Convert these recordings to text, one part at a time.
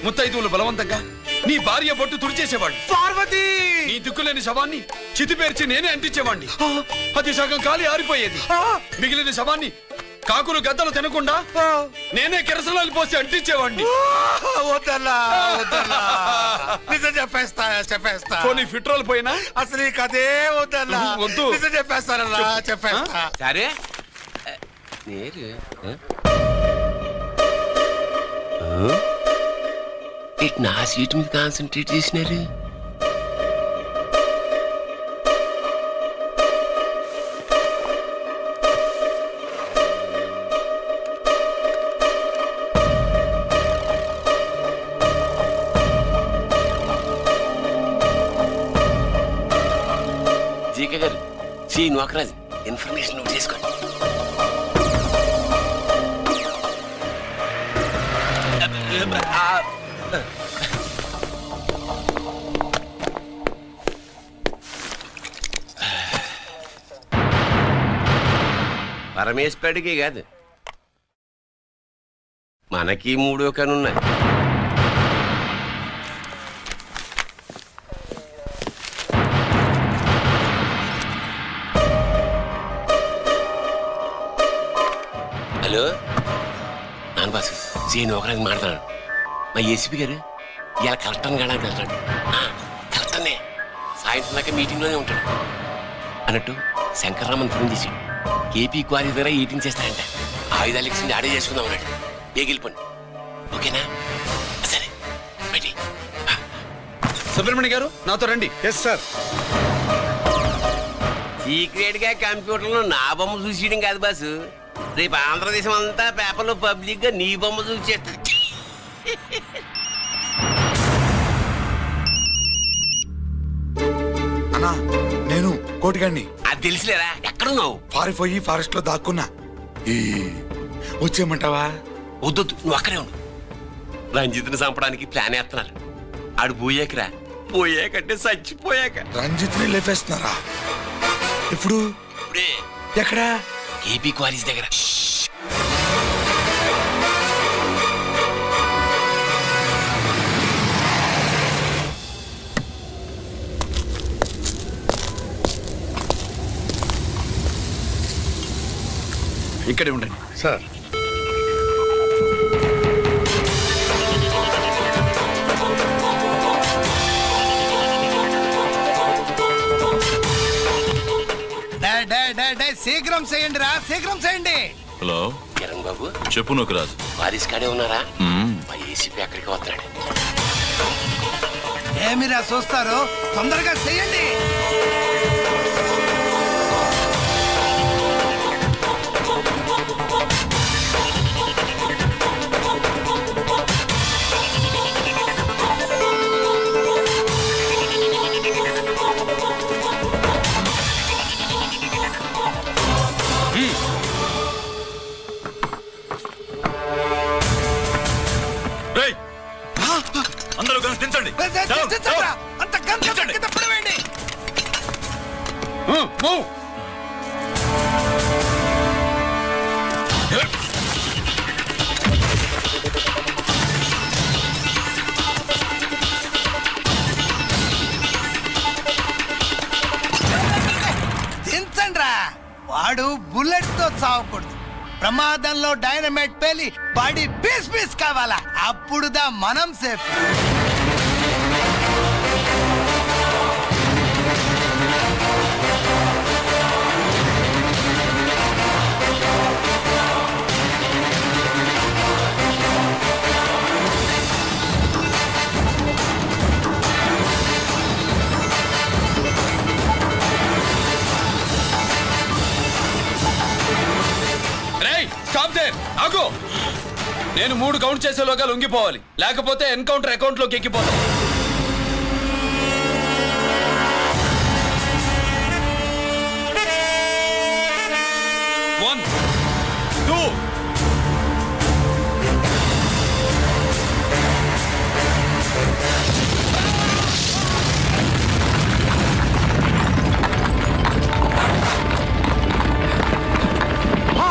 ముత్తైదువులు బలవంతంగా నీ భార్య బొట్టు తుడిచేసేవాడిని. పార్వతి నీ దిక్కులేని శవాన్ని చితిపేర్చి నేనే అంటించేవాడిని. అది సగం కాలి ఆరిపోయేది. మిగిలిన శవాన్ని కాకులు గద్దలు తినకుండా నేనే కిరసనాలు పోసి అంటించేవాడిని. నిజం చెప్పేస్తా పోనీ ఫిట్రోల్ పోయినా అసలు ఈ కథే వద్దన్నా. వద్దు. నిజం చెప్పేస్తానన్నా, చెప్పేస్తా. సరే నా సీట్ మీద కాన్సన్ట్రేట్ చేసినారు. జీకే గారు నోకరాజు ఇన్ఫర్మేషన్ నోట్ చేసుకోండి. పరమేశ్వరుడికి కాదు, మనకి 3 కనున్నాయి. హలో నాన్న బాసు, ఒకరికి మాట్లాడు. మా ఏసీపీ గారు ఇలా కలెక్టర్ని కాడానికి వెళ్తాడు. కలెక్టర్నే సాయంత్రం దాకా మీటింగ్లోనే ఉంటాడు అన్నట్టు శంకర్రామన్ ఫోన్ చేశాడు. ఏపీ క్వారీ ద్వారా ఈటింగ్ చేస్తాడంట. ఆయుధాలు ఎక్స్చేంజ్ ఆడే చేసుకుందాం అన్నాడు. వెళ్ళిపోండి, ఓకేనా? సరే బయటి. సుబ్రహ్మణ్య గారు నాతో రండి. Yes sir. సీక్రెట్ గా కంప్యూటర్లో నా బొమ్మ చూసేయడం కాదు బాసు, రేపు ఆంధ్రదేశం అంతా పేపర్లో పబ్లిక్ గా నీ బొమ్మ చూసేస్తుంది. అన్నా నేను కోటిగాడిని. అది తెలిసిలేరా? ఎక్కడున్నావు? పారిపోయి ఫారెస్ట్ లో దాక్కున్నా. వచ్చేయమంటావా? వద్దొద్దు, నువ్వు అక్కడే ఉండు. రంజిత్ని చంపడానికి ప్లాన్ వేస్తున్నారు. ఆడు పోయాకరా, పోయాకంటే చచ్చిపోయాక. రంజిత్ని లేపేస్తున్నారా? ఇప్పుడు ఇప్పుడే. ఎక్కడా? ఏపీ క్వారీస్ దగ్గర. ఇక్కడే ఉండండి సార్. శీఘ్రం చేయండి రా, శీఘ్రం చేయండి. హలో కిరణ్ బాబు, చెప్పు నోకరాజు. వారిస్ కాడే ఉన్నారా? మా ఏసీపీ అక్కడికి వస్తున్నాడు. ఏమిరా చూస్తారు, తొందరగా చేయండి. అందరూ కలిసి దించండి. అంత గంట పడవేయండి. దించండి రా. వాడు బుల్లెట్ తో చావకూడదు. ప్రమాదంలో డైనమైట్ పేలి బాడీ పీస్ పీస్ కావాలా, అప్పుడుదా మనం సేఫ్. నేను 3 కౌంట్ చేసేలోగా లొంగిపోవాలి, లేకపోతే ఎన్కౌంటర్ అకౌంట్ లోకి ఎక్కిపోతాను. 1 2 ఆ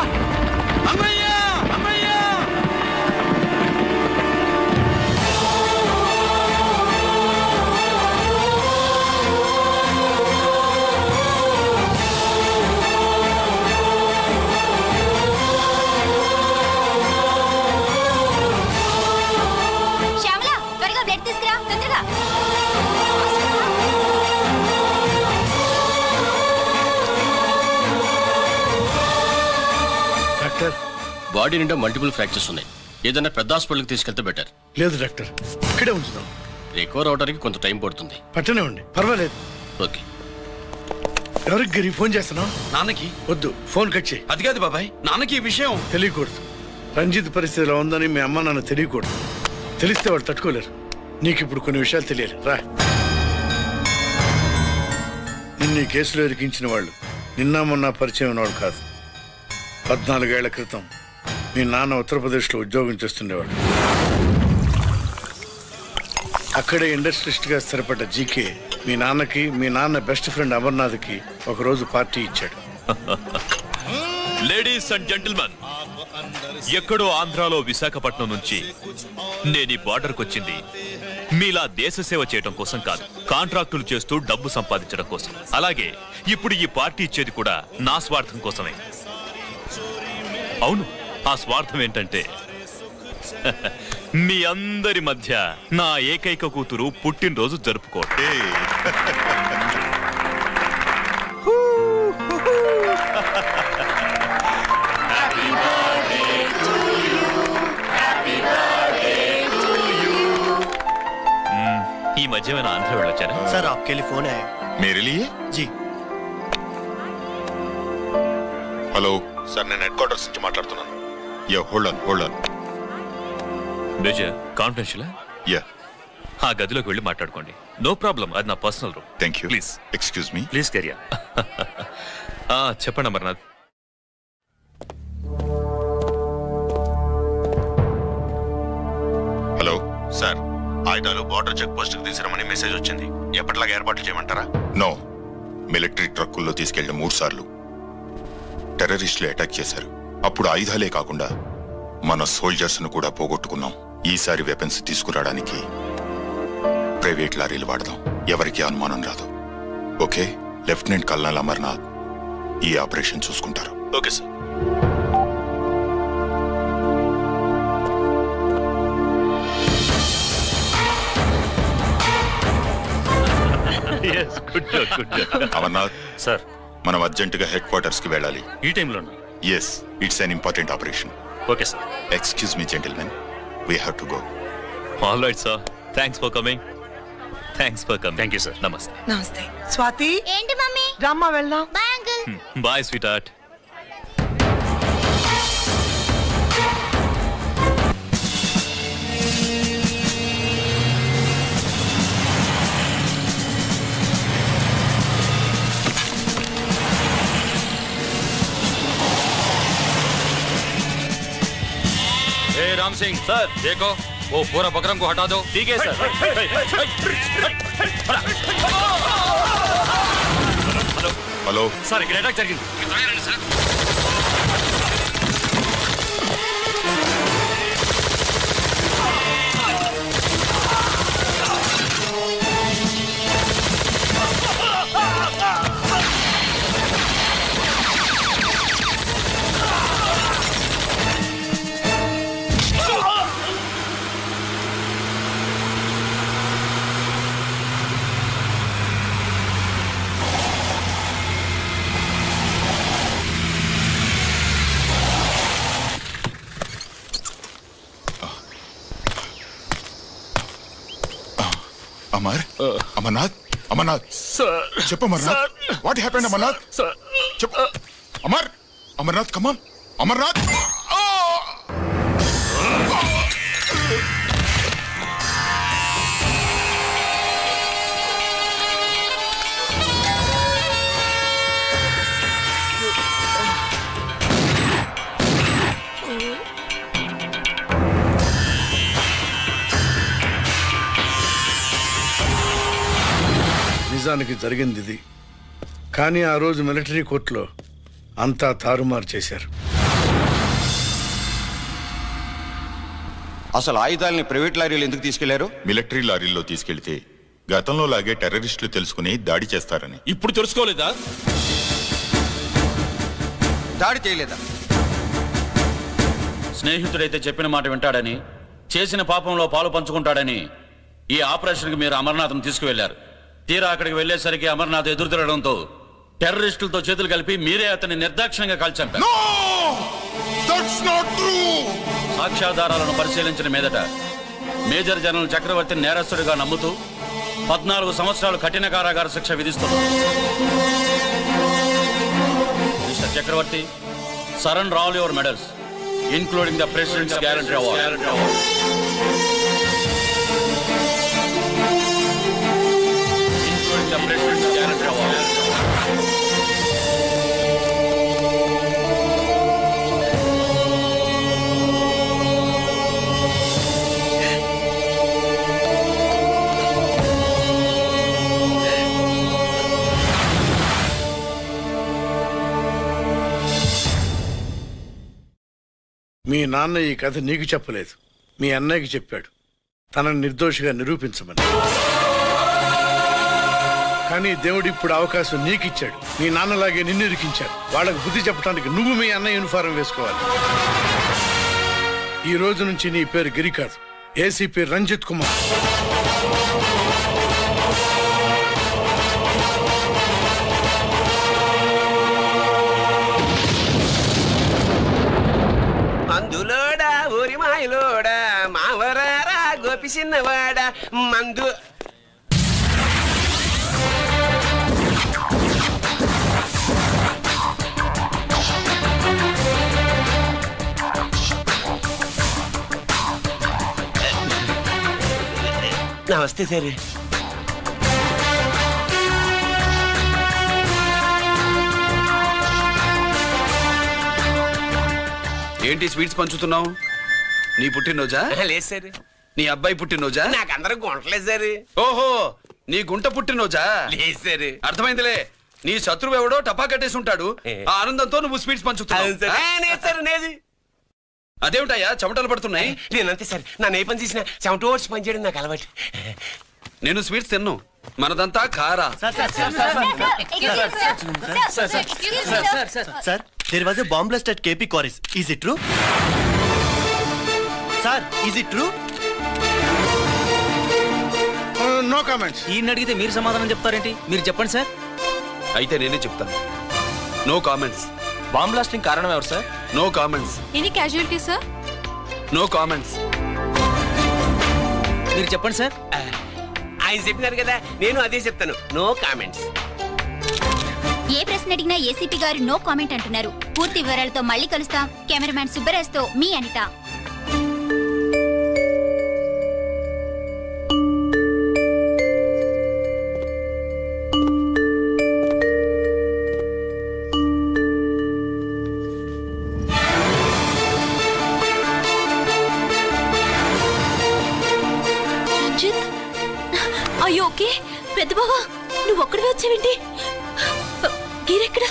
బాడీ నిండా మల్టిపుల్ ఫ్రాక్చర్స్ ఉన్నాయి. ఏదైనా పెద్ద హాస్పిటల్కి తీసుకెళ్తే బెటర్. లేదు డాక్టర్, ఇక్కడే ఉంచుదాం. రికవర్ అవడానికి కొంత టైం పడుతుంది. పట్టనే ఉండి పర్వాలేదు. ఓకే. ఎవరికి గిరి ఫోన్ చేస్తున్నావు? నాన్నకి. వద్దు, ఫోన్ కట్ చేయి. అది కాదు బాబాయ్, నాన్నకి ఈ విషయం తెలియకూడదు. రంజిత్ పరిస్థితి ఇలా ఉందని మీ అమ్మ నాన్న తెలియకూడదు. తెలిస్తే వాళ్ళు తట్టుకోలేరు. నీకు ఇప్పుడు కొన్ని విషయాలు తెలియాలి. రా. నిన్ను ఈ కేసులో ఇరికించిన వాళ్ళు నిన్న మొన్న పరిచయం ఉన్నవాడు కాదు. 14 ఏళ్ల క్రితం మీ నాన్న ఉత్తరప్రదేశ్లో ఉద్యోగం చేస్తుండేవాడు. అక్కడే ఇండస్ట్రియలిస్ట్గా స్థిరపడ్డ జీకే మీ నాన్నకి, మీ నాన్న బెస్ట్ ఫ్రెండ్ అమర్నాథ్కి ఒకరోజు పార్టీ ఇచ్చాడు. లేడీస్ అండ్ జెంటిల్మెన్, ఎక్కడో ఆంధ్రాలో విశాఖపట్నం నుంచి నేను ఈ బార్డర్కి వచ్చింది మీలా దేశ సేవ చేయడం కోసం కాదు, కాంట్రాక్టులు చేస్తూ డబ్బు సంపాదించడం కోసం. అలాగే ఇప్పుడు ఈ పార్టీ ఇచ్చేది కూడా నా స్వార్థం కోసమే. అవును, ఆ స్వార్థం ఏంటంటే మీ అందరి మధ్య నా ఏకైక కూతురు పుట్టినరోజు జరుపుకోవడం. ఈ మధ్య ఏమైనా ఆంధ్ర వెళ్ళొచ్చారా? सर आपके लिए फोन आया। मेरे लिए? जी హలో సార్, నేను హెడ్ క్వార్టర్స్ నుంచి మాట్లాడుతున్నాను. Yeah, hold on. Major, confidential? Yeah. ఆ గదిలోకి వెళ్ళి మాట్లాడుకోండి. నో ప్రాబ్లం, అది నా personal room. Thank you. Please excuse me. Please కెరియా. చెప్పండి అమర్నాథ్. హలో సార్, ఆయుధాలు బార్డర్ చెక్ పోస్ట్ కి తీసుకురమని మెసేజ్ వచ్చింది. ఎప్పటిలాగా ఏర్పాట్లు చేయమంటారా? నో. మిలిటరీ ట్రక్కుల్లో తీసుకెళ్లిన 3 సార్లు టెర్రరిస్టులు అటాక్ చేశారు. అప్పుడు ఆయుధాలే కాకుండా మన సోల్జర్స్ ను కూడా పోగొట్టుకున్నాం. ఈసారి వెపన్స్ తీసుకురావడానికి ప్రైవేట్ లారీలు వాడదాం. ఎవరికి అనుమానం రాదు. ఓకే? లెఫ్టినెంట్ కల్నల్ అమర్నాథ్ ఈ ఆపరేషన్ చూసుకుంటారు. Okay sir. అమర్నాథ్ సార్, మనం అర్జెంటుగా హెడ్ క్వార్టర్స్ కి వెళ్ళాలి. ఈ టైంలో? Yes, it's an important operation. Okay sir. Excuse me gentlemen, we have to go. All right sir, thanks for coming. Thank you sir. నమస్తే. నమస్తే. స్వాతి, ఏంటి మమ్మీ? రామ్మా వెళ్దాం. Bye uncle. Bye sweetheart. Ram Singh sir, देखो वो पूरा बकरम को हटा दो. ठीक है सर. హలో సార్, ఇక్కడ అటాక్ జరిగింది. అమర్నాథ్ చెప్పు. Amarnath, what happened? అమర్నాథ్ చెప్పు. అమర్నాథ్ కమాన్. అమర్నాథ్. నిజానికి జరిగింది ఇది. కానీ ఆ రోజు మిలిటరీ కోర్టులో అంతా తారుమారు చేశారు. అసలు ఆయుధాలని ప్రైవేట్ లారీలు ఎందుకు తీసుకెళ్లారు? మిలిటరీ లారీల్లో తీసుకెళ్తే గతంలో లాగే టెర్రరిస్టులు తెలుసుకుని దాడి చేస్తారని. ఇప్పుడు తెలుసుకోలేదా? దాడి చేయలేదా? స్నేహితుడైతే చెప్పిన మాట వింటాడని, చేసిన పాపంలో పాలు పంచుకుంటాడని ఈ ఆపరేషన్కి మీరు అమర్నాథ్ను తీసుకువెళ్లారు. తీరా అక్కడికి వెళ్లేసరికి అమర్నాథ్ ఎదురు తిరగడంతో టెర్రరిస్టులతో చేతులు కలిపి మీరే అతన్ని నిర్దాక్షిణ్యంగా కాల్చంపారు. సాక్ష్యాధారాలను పరిశీలించిన మీదట మేజర్ జనరల్ చక్రవర్తిని నేరస్తుడిగా నమ్ముతూ 14 సంవత్సరాలు కఠిన కారాగార శిక్ష విధిస్తున్నారు. Mister Chakravarthi, surrender all your medals including the president's guarantee award. Including the President's Guarantee Award. మీ నాన్న ఈ కథ నీకు చెప్పలేదు, మీ అన్నయ్యకి చెప్పాడు, తనని నిర్దోషిగా నిరూపించమని. కానీ దేవుడు ఇప్పుడు అవకాశం నీకిచ్చాడు. మీ నాన్నలాగే నిన్ను ఇరికించాడు. వాళ్ళకు బుద్ధి చెప్పడానికి నువ్వు మీ అన్నయ్య యూనిఫారం వేసుకోవాలి. ఈ రోజు నుంచి నీ పేరు గిరి కాదు, ఏసీపీ రంజిత్ కుమార్. మందులోడా ఊరి మాయలోడా మావరారా గోపి చిన్నవాడా మందు. నమస్తే సార్. ఏంటి స్వీట్స్ పంచుతున్నావు? నీ పుట్టినరోజా? లేదు సార్. నీ అబ్బాయి పుట్టినరోజా? నాకు అందరూ గుంటలేదు సార్. ఓహో, నీ గుంట పుట్టినరోజా? లేదు సార్. అర్థమైందిలే. నీ శత్రువు ఎవడో టపా కట్టేసి ఉంటాడు. ఆ ఆనందంతో నువ్వు స్వీట్స్ పంచుతున్నావు. అదేమిటయ్యా చెమటలు పడుతున్నాయి? నేనంతే సార్. నన్ను ఏ పని చేసినా చెమట ఓడ్చి పని చేయడం నాకు అలవాటు. నేను స్వీట్స్ తిన్ను, మనదంతా కారా. Sir, there was a bomb blast at KP Quarries. Is it true? Sir, is it true? No comments. ఈయన అడిగితే మీరు సమాధానం చెప్తారేంటి? మీరు చెప్పండి సార్. అయితే నేనే చెప్తాను. No comments. బాంబ్ బ్లాస్టింగ్ కారణం ఎవరు సార్? No comments. Any casualty sir? No comments. మీరు చెప్పండి సార్. ఆయన చెప్పినారు కదా, నేను అదే చెప్తాను. No comments. ఏ ప్రశ్న అడిగినా ఏసీపీ గారు నో కామెంట్ అంటున్నారు. పూర్తి వివరాలతో మళ్ళీ కలుస్తాం. కెమెరామ్యాన్ సుబ్బరాజ్ తో మీ అనిత. రంజిత్, అయ్యో ఓకే. పెద్ద బావా, నువ్వు ఒక్కడివే వచ్చావేంటి? గిరెక్కడా?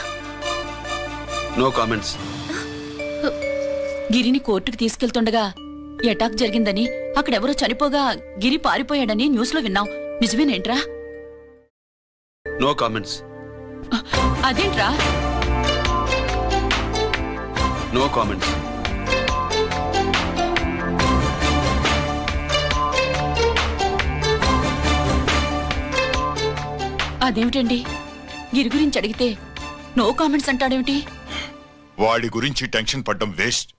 No comments. గిరిని కోర్టుకు తీసుకెళ్తుండగా అటాక్ జరిగిందని, అక్కడెవరో చనిపోగా గిరి పారిపోయాడని న్యూస్ లో విన్నాం. నిజమేనేంట్రా? No comments. అదేంట్రా? No comments. అదేమిటండి, గిరి గురించి అడిగితే నో కామెంట్స్ అంటాడేమిటి? వాడి గురించి టెన్షన్ పడ్డం వేస్ట్.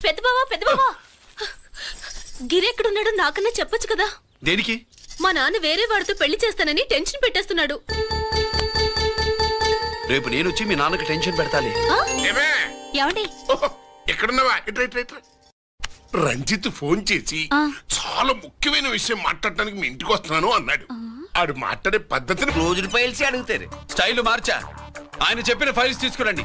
పెద్ద బావా, గిరి ఎక్కడున్నాడో నాకన్నా చెప్పొచ్చు కదా. దేనికి? మా నాన్న వేరే వాడితో పెళ్లి చేస్తానని టెన్షన్ పెట్టేస్తున్నాడు. రేపు నేను వచ్చి మీ నాన్నకి టెన్షన్ పెడతాలి. ఏమండి? ఎక్కడున్నావా? రంజిత్ ఫోన్ చేసి చాలా ముఖ్యమైన విషయం మాట్లాడటానికి మీ ఇంటికి వస్తున్నాను అన్నాడు. ఆడు మాట్లాడే పద్ధతిని రోజులు ఫైల్స్ అడుగుతారు. స్టైల్ మార్చా. ఆయన చెప్పిన ఫైల్స్ తీసుకురండి.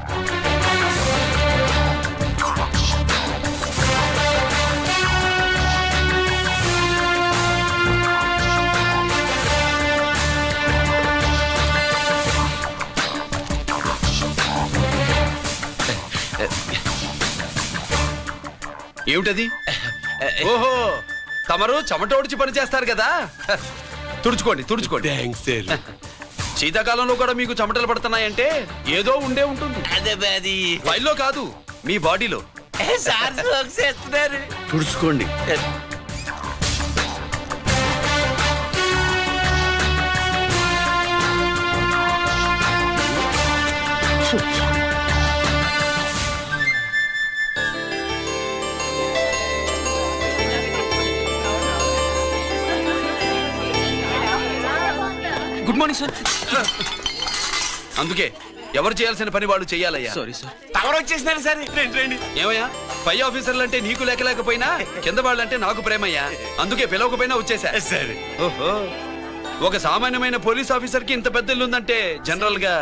ఏమిటది? ఓహో, తమరు చెమటోడిచి పని చేస్తారు కదా. తుడుచుకోండి. శీతాకాలంలో కూడా మీకు చెమటలు పడుతున్నాయంటే ఏదో ఉండే ఉంటుంది. ఫైల్లో కాదు, మీ బాడీలో. తుడుచుకోండి. Good morning sir. అందుకే ఎవరు చేయాల్సిన పని వాళ్ళు చెయ్యాలయ్యా. Sorry sir. తమరు వచ్చేసినారు సార్. రండి. ఏమయ్యా, పై ఆఫీసర్లు అంటే నీకు లేకపోయినా కింద వాళ్ళంటే నాకు ప్రేమయ్యా. అందుకే పిలవకపోయినా వచ్చేసా. సరే. ఓహో, ఒక సామాన్యమైన పోలీస్ ఆఫీసర్ కి ఇంత పెద్ద ఇల్లు ఉందంటే జనరల్ గా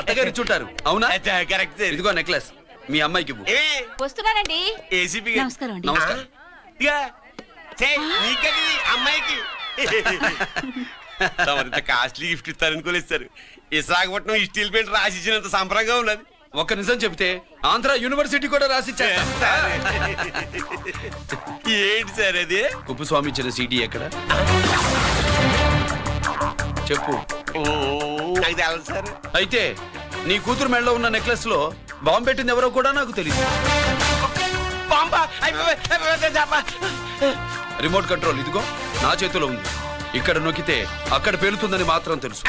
అత్తగారి చుట్టారు. అవునా? కరెక్ట్. ఇదిగో నెక్లెస్ మీ అమ్మాయికి ఇవ్వు. వస్తున్నానండి. ఏసీపీ నమస్కారం అండి. నమస్కారం. అమ్మాయికి తమరింత కాస్ట్లీ గిఫ్ట్ ఇస్తారనుకోలేదు సార్. విశాఖపట్నం ఈ స్టీల్ పెయింట్ రాసి ఇచ్చినంత సంబరంగా ఉన్నది. ఒక్క నిజం చెబితే ఆంధ్ర యూనివర్సిటీ కూడా రాసిచ్చా. ఏంటి సార్ అది? కుప్పస్వామి ఇచ్చిన సీడీ ఎక్కడ చెప్పు. నాకు తెలదు సార్. అయితే నీ కూతురు మెడలో ఉన్న నెక్లెస్ లో బాంబు పెట్టింది ఎవరో కూడా నాకు తెలియదు. రిమోట్ కంట్రోల్ ఇదిగో నా చేతిలో ఉంది. ఇక్కడ నొక్కితే అక్కడ పేలుతుందని మాత్రం తెలుసు.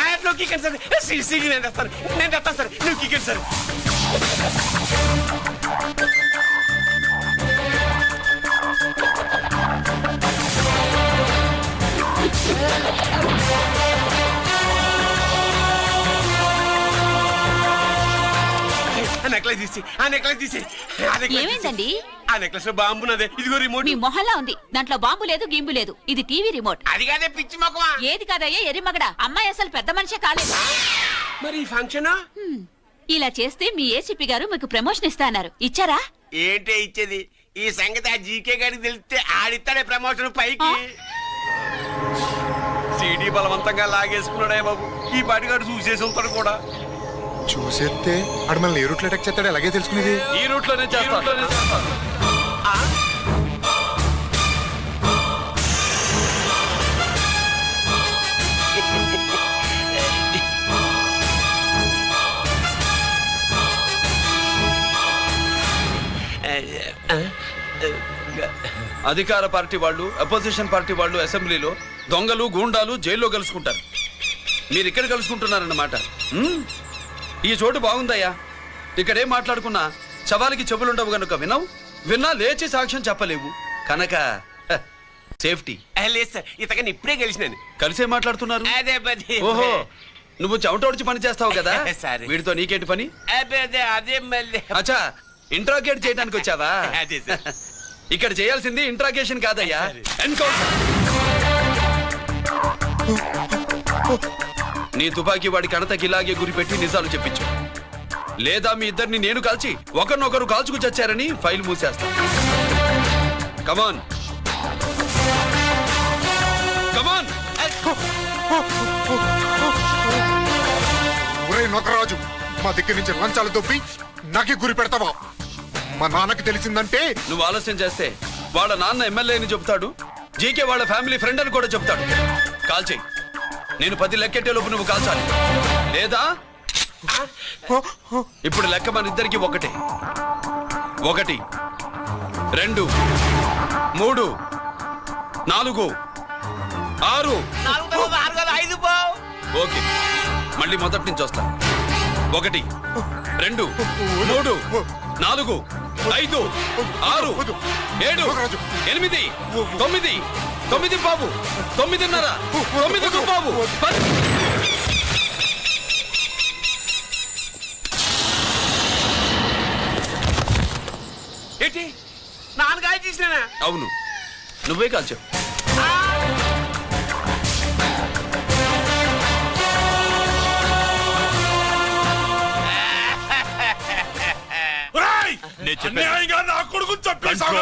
ఏమైందండి? ఆ నెక్లెస్ లో బాంబు ఉన్నదే. ఇదిగో రిమోట్. మీ మొహల్లా ఉంది. దాంట్లో బాంబు లేదు, గింబు లేదు. ఇది టీవీ రిమోట్. అది కాదే పిచ్చి మొక్కమా. ఏది కాదయ్యా ఎర్రిమగడా. అమ్మాయి అసలు పెద్ద మనిషే కాలేదు. మరి ఫంక్షన్ ఇలా చేస్తే మీ ఏసీపీ గారు మీకు ప్రమోషన్ ఇస్తా అన్నారు. ఇచ్చారా? ఏంటే ఇచ్చేది? ఈ సంగతి ఆ జీకే గారికి తెలిస్తే ఆడిస్తాడే ప్రమోషన్ పైకి. సీడీ బలవంతంగా లాగేసుకున్నాడే బాబు. ఈ పాటిగాడు చూసేసి ఉంటాడు కూడా. చూసేస్తే ఆడు మనల్ని ఏ రూట్లో అటాక్ చేస్తాడు ఎలాగే తెలుసుకునేది? ఈ రూట్ లోనే చేస్తాను. అధికార పార్టీ వాళ్ళు, అపోజిషన్ పార్టీ వాళ్ళు అసెంబ్లీలో, దొంగలు గూండాలు జైల్లో కలుసుకుంటారు. మీరు ఇక్కడ కలుసుకుంటున్నారన్నమాట. ఈ చోటు బాగుందయ్యా. ఇక్కడేం మాట్లాడుకున్నా శవాలకి చెవులుండవు గనుక విన్నా లేచి సాక్ష్యం చెప్పలేవు కనుక సేఫ్టీ. లేదు సార్, ఇతగాని ఇప్పుడే కలిసినాను. కలిసే మాట్లాడుతున్నారు. అదే పని. ఓహో, నువ్వు చెమటోడ్చి పని చేస్తావు కదా. సరే. వీడితో నీకేంటి పని? అదే మళ్ళీ. అచ్చా, ఇంట్రాగేట్ చేయడానికి వచ్చావా? అదే సార్. ఇక్కడ చేయాల్సింది ఇంట్రాగేషన్ కాదయ్యా, ఎన్కౌంటర్. నీ తుపాకీ వాడి కణతకి ఇలాగే గురిపెట్టి నిజాలు చెప్పించు. లేదా మీ ఇద్దరిని నేను కాల్చి ఒకరినొకరు కాల్చుకు చచ్చారని ఫైల్ మూసేస్తా. కమాన్ కమాన్. నొకరాజు, మా దగ్గర నుంచి లంచాలు దొబ్బి నాకే గురి పెడతావా? మా నాన్నకి తెలిసిందంటే నువ్వు ఆలస్యం చేస్తే వాళ్ళ నాన్న ఎమ్మెల్యే అని చెప్తాడు, జీకే వాళ్ళ ఫ్యామిలీ ఫ్రెండ్ అని కూడా చెప్తాడు. కాల్చేయి. నేను 10 లెక్కెట్టే లోపు నువ్వు కాల్చాలి. లేదా ఇప్పుడు లెక్క మన ఇద్దరికి ఒకటే. 1 2 3 4 6. ఓకే, మళ్ళీ మొదటి నుంచి వస్తా. 1 2 3 4 5 6 7 8 9 9 బాబు 9:30 9 బాబు 10. ఏంటి నాన్నగారు చేసినా? అవును, నువ్వే కాల్చావు. నా కొడుకు చెప్పేసావు.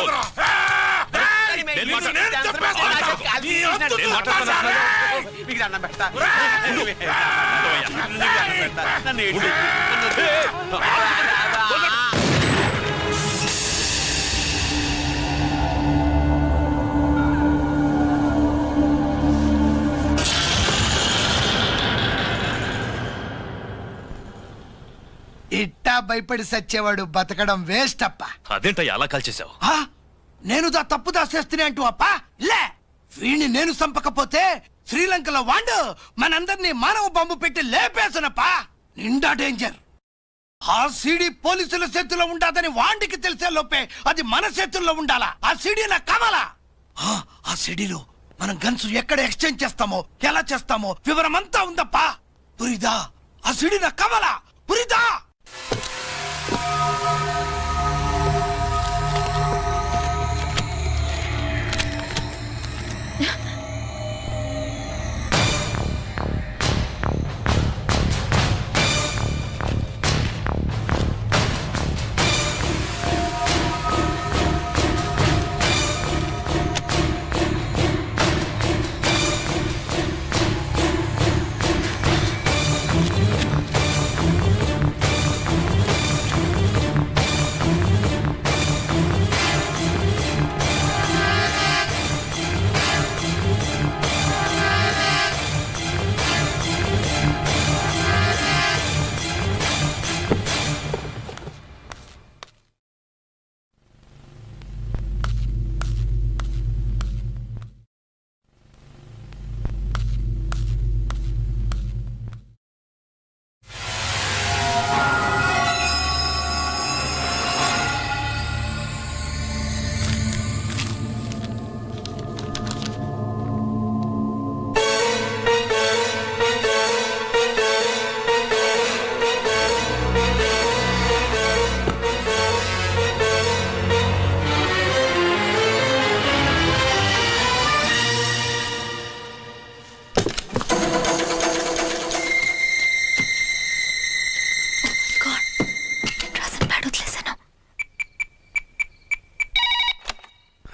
ఇట్టా భయపడి సచ్చేవాడు బతకడం వేస్ట్ అప్ప. అదేంటయ్యా అలా కాల్చేసావు? నేను తప్పు దాచేస్తున్నా అంటూ అప్ప. లే, వీణ్ణి నేను చంపకపోతే శ్రీలంకలో వాండు మనందరినీ మానవ బాంబు పెట్టి లేపేసనప్పా. నిండా డేంజర్. ఆ సీడీ పోలీసుల చేతుల్లో ఉండాదని వాండికి తెలిసే లోపే అది మన చేతుల్లో ఉండాలా. ఆ సీడీ నాకు కావాలా. ఆ సీడీలో మనం గన్స్ ఎక్కడ ఎక్స్చేంజ్ చేస్తామో ఎలా చేస్తామో వివరం అంతా ఉందప్పా. పురిదా ఆ సిడిన కమల పురిదా.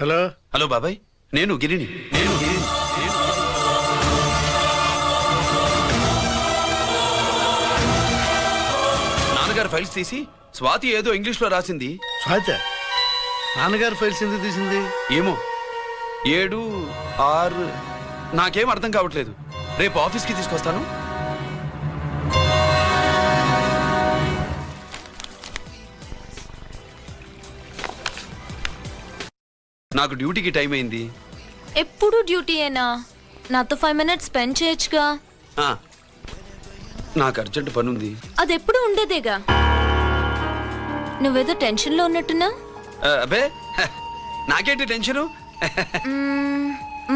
హలో హలో బాబాయ్, నేను గిరిని. నాన్నగారు ఫైల్స్ తీసి స్వాతి ఏదో ఇంగ్లీష్ లో రాసింది. స్వాతి నాన్నగారు ఫైల్స్ ఎందుకు తీసింది? ఏమో 7, 6 నాకేం అర్థం కావట్లేదు. రేపు ఆఫీస్కి తీసుకొస్తాను. నాకు డ్యూటీకి టైం అయింది. ఎప్పుడు డ్యూటీయేనా? నాతో 5 minutes స్పెండ్ చేయొచ్చుగా. నాకు అర్జెంట్ పని ఉంది. అది ఎప్పుడు ఉండేదేగా. నువ్వేదో టెన్షన్ లో ఉన్నట్టున్నా? అబే నాకేంటి టెన్షను?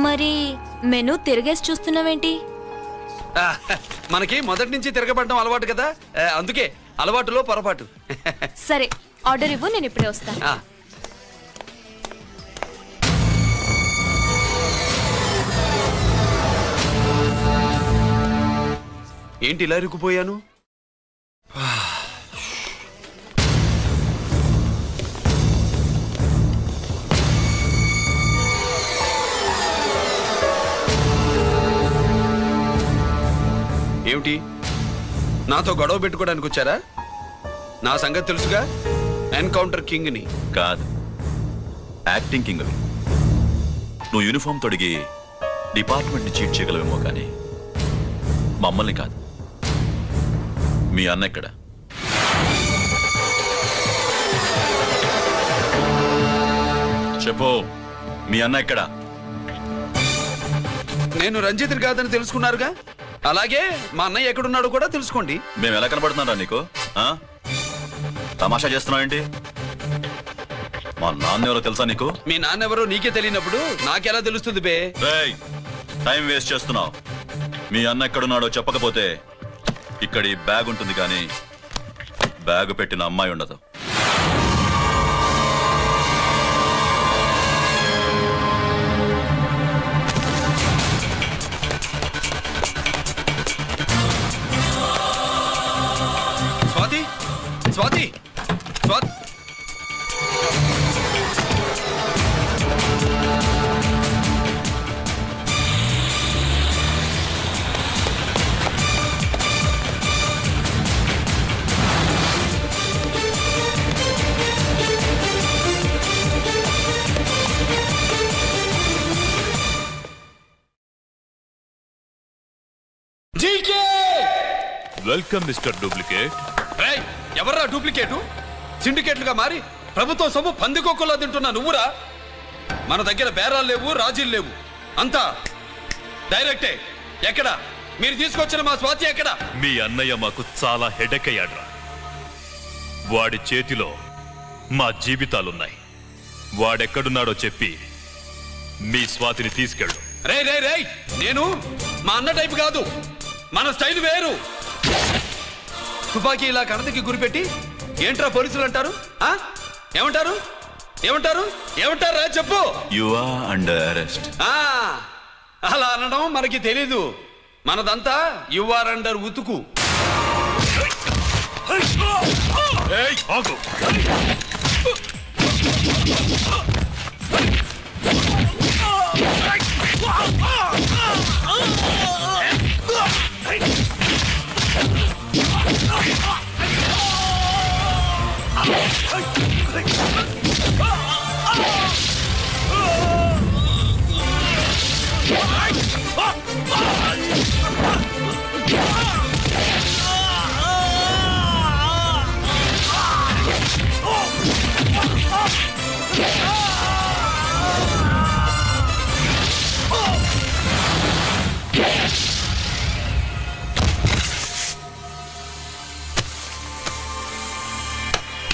మరి మెనూ తిరిగేసి చూస్తున్నావేంటి? మనకి మొదటి నుంచి తిరగబడడం అలవాటు కదా, అందుకే అలవాటులో పొరపాటు. సరే ఆర్డర్ ఇవ్వు, నేను ఇప్పుడే వస్తాను. ఏంటి ఇలా ఇరుక్కుపోయాను? ఏమిటి, నాతో గొడవ పెట్టుకోవడానికి వచ్చారా? నా సంగతి తెలుసుగా, ఎన్కౌంటర్ కింగ్ ని. కాదు, యాక్టింగ్ కింగ్. నువ్వు యూనిఫామ్ తొడిగి డిపార్ట్మెంట్ ని చీట్ చేయగలవేమో కానీ మమ్మల్ని కాదు. మీ అన్న ఎక్కడ? చెప్పు, మీ అన్న ఎక్కడ? నేను రంజిత్ని కాదని తెలుసుకున్నారుగా, అలాగే మా అన్నయ్య ఎక్కడున్నాడో కూడా తెలుసుకోండి. మేము ఎలా కనబడుతున్నారా నీకు? తమాషా చేస్తున్నావు ఏంటి? మా నాన్న ఎవరో తెలుసా నీకు? మీ నాన్న ఎవరో నీకే తెలియనప్పుడు నాకెలా తెలుస్తుంది బే? టైం వేస్ట్ చేస్తున్నావు. మీ అన్న ఎక్కడున్నాడో చెప్పకపోతే ఇక్కడ ఈ బ్యాగ్ ఉంటుంది కానీ బ్యాగ్ పెట్టిన అమ్మాయి ఉండదు. Swathi, Swathi, Swathi. Welcome mister duplicate. ఎవర్రా డూప్లికేటు? సిండికేట్లుగా మారి ప్రభుత్వం సొమ్ము పందికొక్కులా తింటున్నా నువ్వురా? మన దగ్గర బేరాలు లేవు, రాజీలు లేవు, అంతా డైరెక్టే. ఎక్కడ మీరు తీసుకొచ్చిన మా స్వాతి ఎక్కడ? మీ అన్నయ్య మాకు చాలా హెడెక్ అయ్యాడ్రా. వాడి చేతిలో మా జీవితాలున్నాయి. వాడెక్కడున్నాడో చెప్పి మీ స్వాతిని తీసుకెళ్ళు. రే రే రే నేను మా అన్న టైపు కాదు, మన స్టైల్ వేరు. తుపాకీ ఇలా కణతకి గురిపెట్టి ఏంట్రా పోలీసులు అంటారు? ఏమంటారు ఏమంటారు ఏమంటారా చెప్పు. You are under arrest. అలా అనడం మనకి తెలీదు. మనదంతా యు ఆర్ అండర్ ఉతుకు.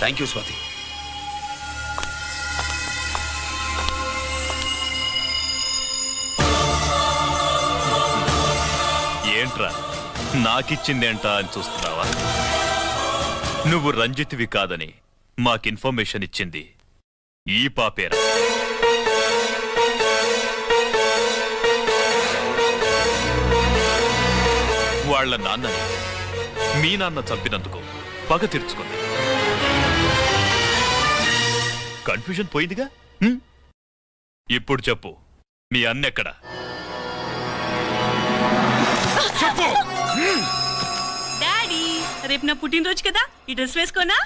Thank you Swathi. ఏంట్రా నాకిచ్చిందేంటా అని చూస్తున్నావా? నువ్వు రంజిత్వి కాదని మాకు ఇన్ఫర్మేషన్ ఇచ్చింది ఈ పాపేరా. వాళ్ళ నాన్నని మీ నాన్న చంపినందుకు పగ తీర్చుకుంది. కన్ఫ్యూజన్ పోయిందిగా. ఇప్పుడు చెప్పు, మీ అన్నెక్కడా? చెప్పు. డాడీ, రేపు నా పుట్టినరోజు కదా, ఈ డ్రెస్ వేసుకోనా?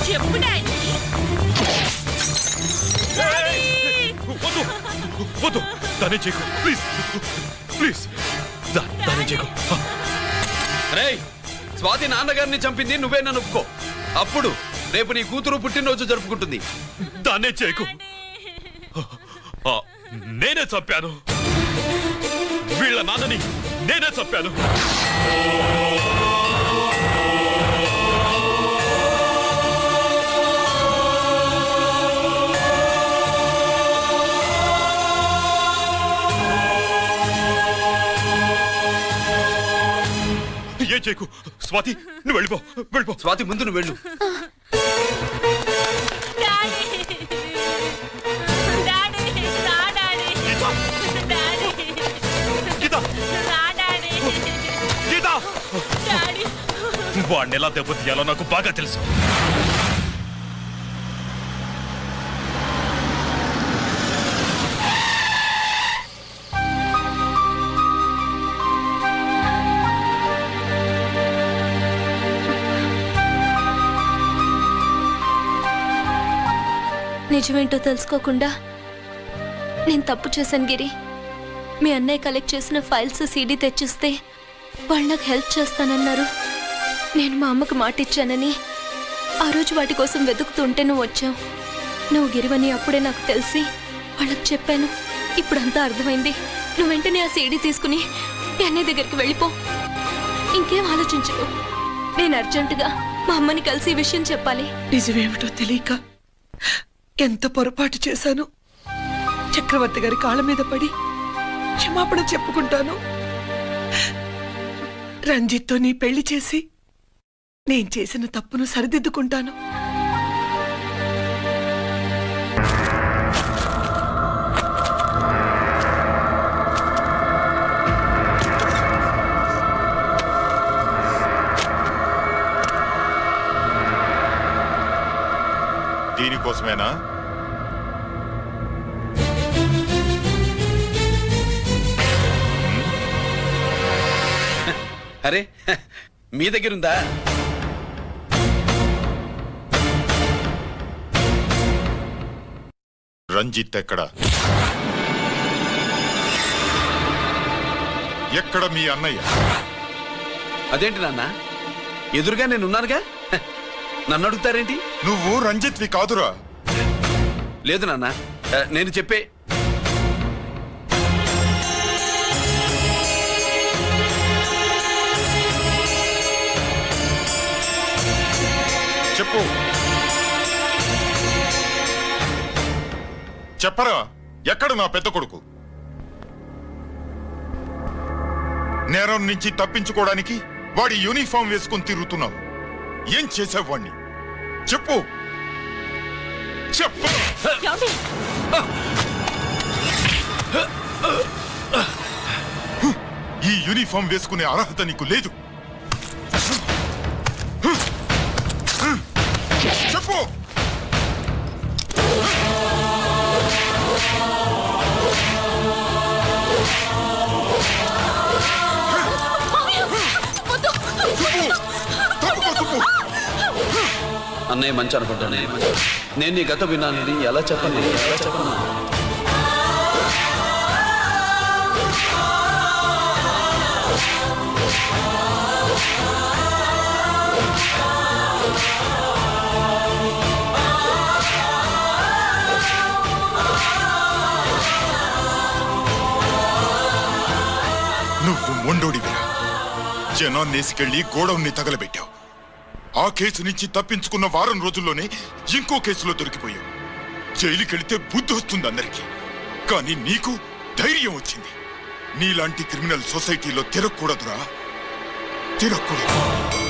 చెప్పు డాడీ. వద్దు, దానే చేయకు ప్లీజ్, ప్లీజ్ దానే చేయకు. రేయ్, స్వాతి నాన్నగారిని చంపింది నువ్వే నన్ను ఒప్పుకో. అప్పుడు రేపు నీ కూతురు పుట్టినరోజు జరుపుకుంటుంది. దాన్నే చేయకు. నేనే చంపాను, వీళ్ళ నాన్నని నేనే చంపాను. ఏం చేయకు స్వాతి, నువ్వు వెళ్ళిపో, వెళ్ళిపో. స్వాతి ముందు నువ్వు వెళ్ళు. వాడిని ఎలా దెబ్బతీయాలో నాకు బాగా తెలుసు. నిజమేంటో తెలుసుకోకుండా నేను తప్పు చేశాను గిరి. మీ అన్నయ్య కలెక్ట్ చేసిన ఫైల్స్ సీడీ తెచ్చిస్తే వాళ్ళు నాకు హెల్ప్ చేస్తానన్నారు. నేను మా అమ్మకు మాట ఇచ్చానని ఆ రోజు వాటి కోసం వెతుకుతుంటే నువ్వు వచ్చావు. నువ్వు గిరివని అప్పుడే నాకు తెలిసి వాళ్ళకి చెప్పాను. ఇప్పుడంతా అర్థమైంది. నువ్వు వెంటనే ఆ సీడీ తీసుకుని మీ అన్నయ్య దగ్గరికి వెళ్ళిపో. ఇంకేం ఆలోచించకు. నేను అర్జెంటుగా మా అమ్మని కలిసి ఈ విషయం చెప్పాలి. నిజమేమిటో తెలియక ఎంత పొరపాటు చేశాను. చక్రవర్తి గారి కాళ్ళ మీద పడి క్షమాపణ చెప్పుకుంటాను. రంజిత్తో నీ పెళ్లి చేసి నేను చేసిన తప్పును సరిదిద్దుకుంటాను. దీనికోసమేనా? అరే, మీ దగ్గరుందా? రంజిత్ ఎక్కడ? ఎక్కడ మీ అన్నయ్య? అదేంటి నాన్న, ఎదురుగా నేనున్నానుగా, నన్ను అడుగుతారేంటి? నువ్వు రంజిత్వి కాదురా. లేదు నాన్న, నేను చెప్పే. చెప్పు. చెప్పరా, ఎక్కడ నా పెద్ద కొడుకు? నేరం నుంచి తప్పించుకోవడానికి వాడి యూనిఫామ్ వేసుకుని తిరుగుతున్నావు. ఏం చేసావు వాణ్ణి? చెప్పు చెప్పు. ఈ యూనిఫామ్ వేసుకునే అర్హత నీకు లేదు. చెప్పు. అన్నయ్య మంచి అనుకుంటానే. నేను నీ గత విన్నానని ఎలా చెప్పను? నువ్వు మొండోడివిరా. జనాన్నేసికెళ్ళి గోడౌన్ని తగలబెట్టావు. ఆ కేసు నుంచి తప్పించుకున్న వారం రోజుల్లోనే ఇంకో కేసులో దొరికిపోయావు. జైలుకెళ్తే బుద్ధి వస్తుంది అందరికీ, కానీ నీకు ధైర్యం వచ్చింది. నీలాంటి క్రిమినల్ సొసైటీలో తిరగకూడదురా, తిరగకూడదు.